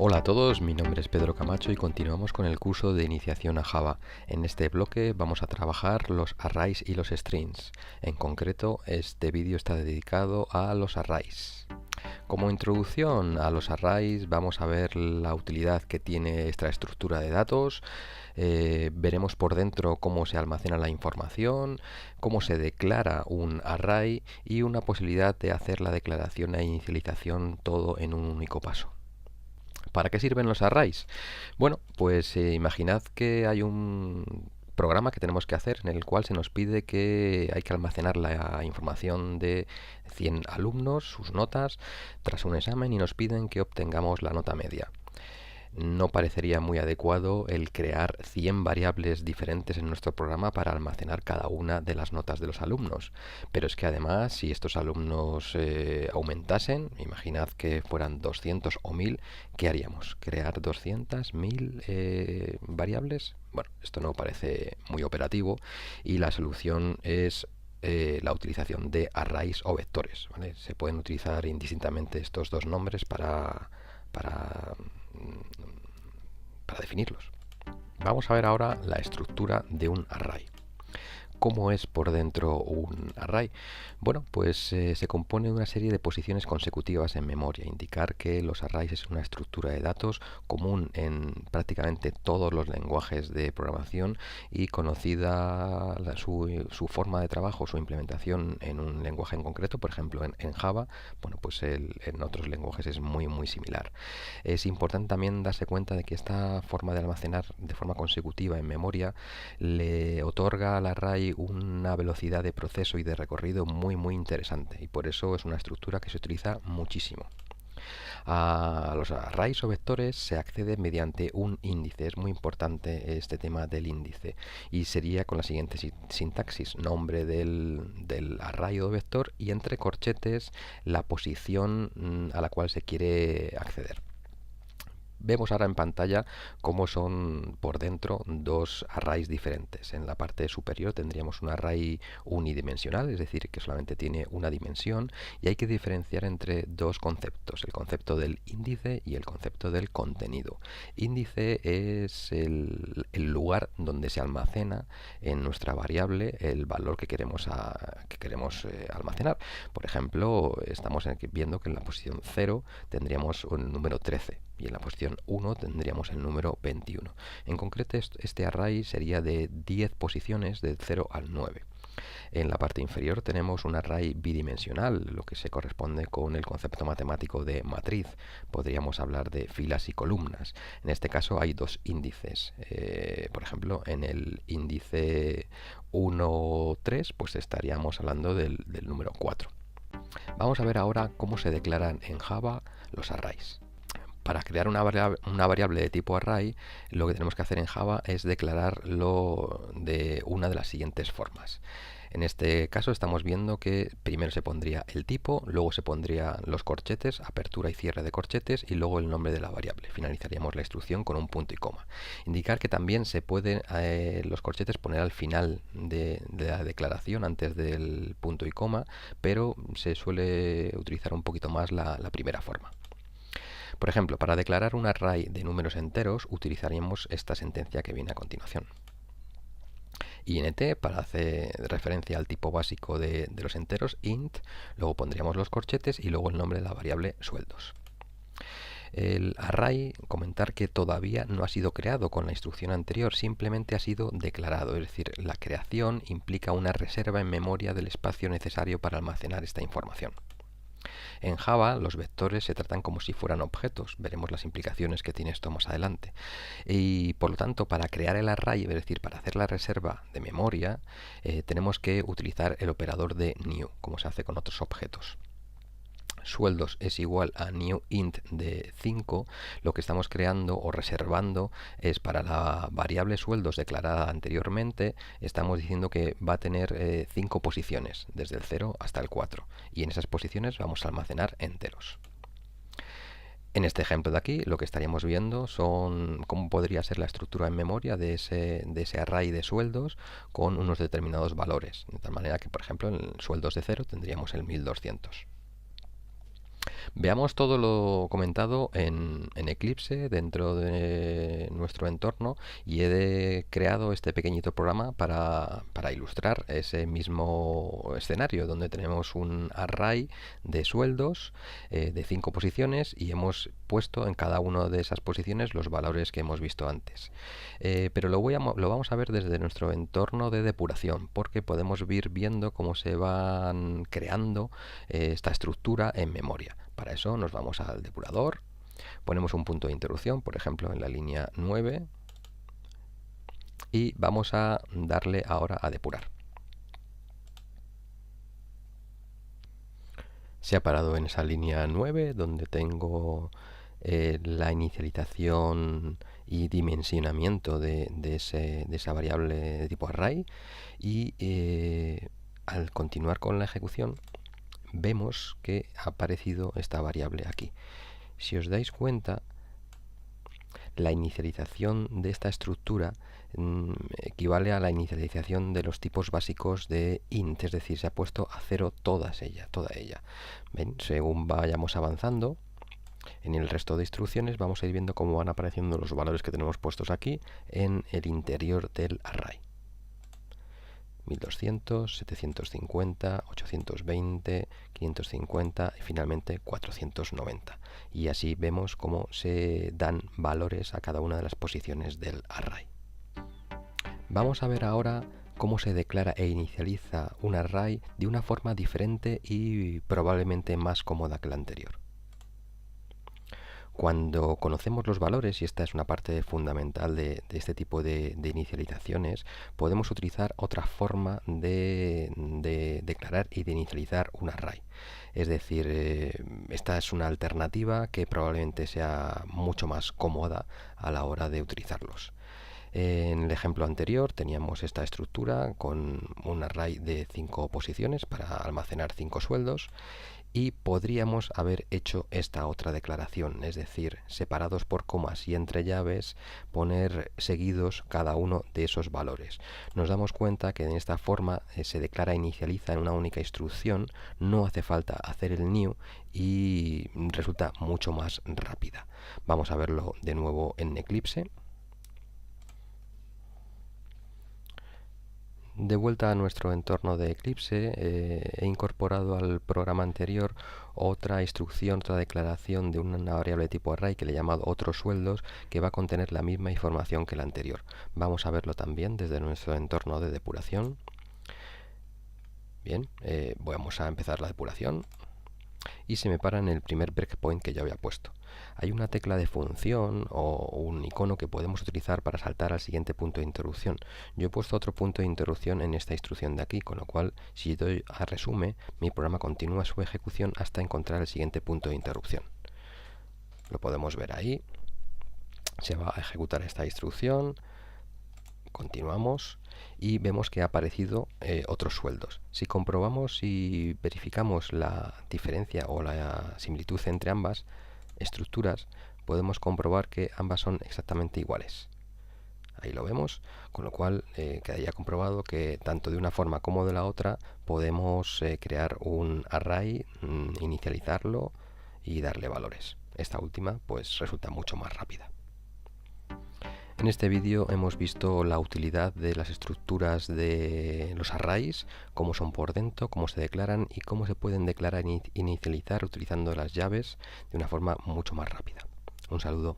Hola a todos, mi nombre es Pedro Camacho y continuamos con el curso de iniciación a Java. En este bloque vamos a trabajar los arrays y los strings. En concreto, este vídeo está dedicado a los arrays. Como introducción a los arrays vamos a ver la utilidad que tiene esta estructura de datos, veremos por dentro cómo se almacena la información, cómo se declara un array y una posibilidad de hacer la declaración e inicialización todo en un único paso. ¿Para qué sirven los arrays? Bueno, pues imaginad que hay un programa que tenemos que hacer en el cual se nos pide que hay que almacenar la información de 100 alumnos, sus notas, tras un examen y nos piden que obtengamos la nota media. No parecería muy adecuado el crear 100 variables diferentes en nuestro programa para almacenar cada una de las notas de los alumnos. Pero es que además, si estos alumnos aumentasen, imaginad que fueran 200 o 1000, ¿qué haríamos? ¿Crear 200, 1000 variables? Bueno, esto no parece muy operativo y la solución es la utilización de arrays o vectores, ¿vale? Se pueden utilizar indistintamente estos dos nombres para definirlos. Vamos a ver ahora la estructura de un array. ¿Cómo es por dentro un array? Bueno, pues se compone de una serie de posiciones consecutivas en memoria. Indicar que los arrays es una estructura de datos común en prácticamente todos los lenguajes de programación y conocida su forma de trabajo, su implementación en un lenguaje en concreto, por ejemplo en Java, bueno, pues en otros lenguajes es muy similar. Es importante también darse cuenta de que esta forma de almacenar de forma consecutiva en memoria le otorga al array una velocidad de proceso y de recorrido muy interesante, y por eso es una estructura que se utiliza muchísimo. A los arrays o vectores se accede mediante un índice. Es muy importante este tema del índice y sería con la siguiente sintaxis: nombre del array o vector y entre corchetes la posición a la cual se quiere acceder. Vemos ahora en pantalla cómo son por dentro dos arrays diferentes. En la parte superior tendríamos un array unidimensional, es decir, que solamente tiene una dimensión, y hay que diferenciar entre dos conceptos: el concepto del índice y el concepto del contenido. Índice es el lugar donde se almacena en nuestra variable el valor que queremos almacenar. Por ejemplo, estamos viendo que en la posición 0 tendríamos un número 13 y en la posición 1 tendríamos el número 21. En concreto, este array sería de 10 posiciones, del 0 al 9. En la parte inferior tenemos un array bidimensional, lo que se corresponde con el concepto matemático de matriz. Podríamos hablar de filas y columnas. En este caso hay dos índices. Por ejemplo, en el índice 1, 3, pues estaríamos hablando del número 4. Vamos a ver ahora cómo se declaran en Java los arrays. Para crear una variable de tipo array, lo que tenemos que hacer en Java es declararlo de una de las siguientes formas. En este caso estamos viendo que primero se pondría el tipo, luego se pondrían los corchetes, apertura y cierre de corchetes, y luego el nombre de la variable. Finalizaríamos la instrucción con un punto y coma. Indicar que también se pueden los corchetes poner al final de la declaración, antes del punto y coma, pero se suele utilizar un poquito más la primera forma. Por ejemplo, para declarar un array de números enteros utilizaríamos esta sentencia que viene a continuación. Int, para hacer referencia al tipo básico de los enteros, int, luego pondríamos los corchetes y luego el nombre de la variable sueldos. El array, comentar que todavía no ha sido creado con la instrucción anterior, simplemente ha sido declarado, es decir, la creación implica una reserva en memoria del espacio necesario para almacenar esta información. En Java los vectores se tratan como si fueran objetos. Veremos las implicaciones que tiene esto más adelante. Y por lo tanto, para crear el array, es decir, para hacer la reserva de memoria, tenemos que utilizar el operador de new, como se hace con otros objetos. Sueldos es igual a new int de 5, lo que estamos creando o reservando es para la variable sueldos declarada anteriormente. Estamos diciendo que va a tener 5 posiciones, desde el 0 hasta el 4, y en esas posiciones vamos a almacenar enteros. En este ejemplo de aquí lo que estaríamos viendo son cómo podría ser la estructura en memoria de ese array de sueldos con unos determinados valores, de tal manera que, por ejemplo, en sueldos de 0 tendríamos el 1200. Veamos todo lo comentado en Eclipse dentro de nuestro entorno y creado este pequeñito programa para ilustrar ese mismo escenario donde tenemos un array de sueldos de 5 posiciones y hemos puesto en cada una de esas posiciones los valores que hemos visto antes. Pero lo vamos a ver desde nuestro entorno de depuración porque podemos ir viendo cómo se van creando esta estructura en memoria. Para eso nos vamos al depurador, ponemos un punto de interrupción, por ejemplo en la línea 9, y vamos a darle ahora a depurar. Se ha parado en esa línea 9 donde tengo la inicialización y dimensionamiento de esa variable de tipo array, y al continuar con la ejecución vemos que ha aparecido esta variable aquí. Si os dais cuenta, la inicialización de esta estructura equivale a la inicialización de los tipos básicos de int, es decir, se ha puesto a 0 toda ella. ¿Ven? Según vayamos avanzando en el resto de instrucciones vamos a ir viendo cómo van apareciendo los valores que tenemos puestos aquí en el interior del array. 1200, 750, 820, 550 y finalmente 490. Y así vemos cómo se dan valores a cada una de las posiciones del array. Vamos a ver ahora cómo se declara e inicializa un array de una forma diferente y probablemente más cómoda que la anterior. Cuando conocemos los valores, y esta es una parte fundamental de este tipo de inicializaciones, podemos utilizar otra forma de declarar y de inicializar un array. Es decir, esta es una alternativa que probablemente sea mucho más cómoda a la hora de utilizarlos. En el ejemplo anterior teníamos esta estructura con un array de 5 posiciones para almacenar 5 sueldos, y podríamos haber hecho esta otra declaración, es decir, separados por comas y entre llaves, poner seguidos cada uno de esos valores. Nos damos cuenta que en esta forma se declara e inicializa en una única instrucción, no hace falta hacer el new y resulta mucho más rápida. Vamos a verlo de nuevo en Eclipse. De vuelta a nuestro entorno de Eclipse, he incorporado al programa anterior otra instrucción, otra declaración de una variable de tipo array que le he llamado otros sueldos, que va a contener la misma información que la anterior. Vamos a verlo también desde nuestro entorno de depuración. Bien, vamos a empezar la depuración y se me para en el primer breakpoint que ya había puesto. Hay una tecla de función o un icono que podemos utilizar para saltar al siguiente punto de interrupción. Yo he puesto otro punto de interrupción en esta instrucción de aquí, con lo cual si doy a resume, mi programa continúa su ejecución hasta encontrar el siguiente punto de interrupción. Lo podemos ver ahí. Se va a ejecutar esta instrucción. Continuamos y vemos que ha aparecido otros sueldos. Si comprobamos y verificamos la diferencia o la similitud entre ambas estructuras, podemos comprobar que ambas son exactamente iguales. Ahí lo vemos, con lo cual quedaría comprobado que tanto de una forma como de la otra podemos crear un array, inicializarlo y darle valores. Esta última pues resulta mucho más rápida. En este vídeo hemos visto la utilidad de las estructuras de los arrays, cómo son por dentro, cómo se declaran y cómo se pueden declarar e inicializar utilizando las llaves de una forma mucho más rápida. Un saludo.